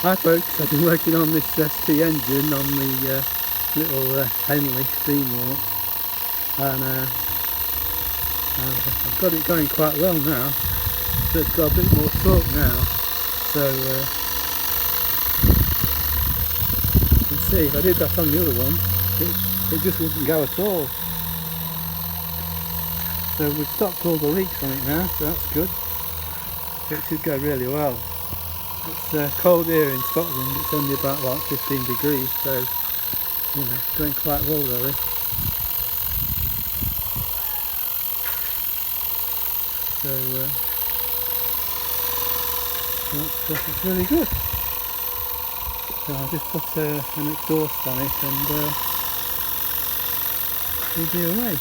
Hi folks, I've been working on this ST engine on the little Henley steam walk, and I've got it going quite well now, so it's got a bit more torque now, so you can see if I did that on the other one, it just wouldn't go at all. So we've stopped all the leaks on it now, so that's good. So it should go really well. It's cold here in Scotland, it's only about like 15 degrees, so you know, it's going quite well really. So that's really good. So I just put an exhaust on it and we'll be away.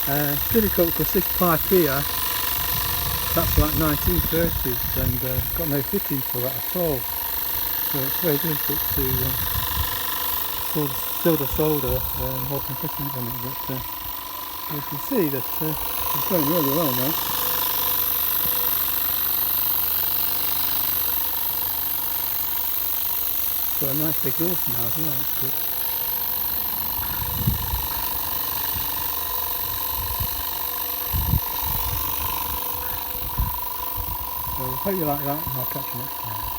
It's difficult because this pipe here, that's like 1930s and got no fitting for that at all. So it's very difficult to sort of solder modern fittings on it, but you can see that it's going really well now. Got a nice exhaust now as well, that's good. So hope you like that, and I'll catch you next time.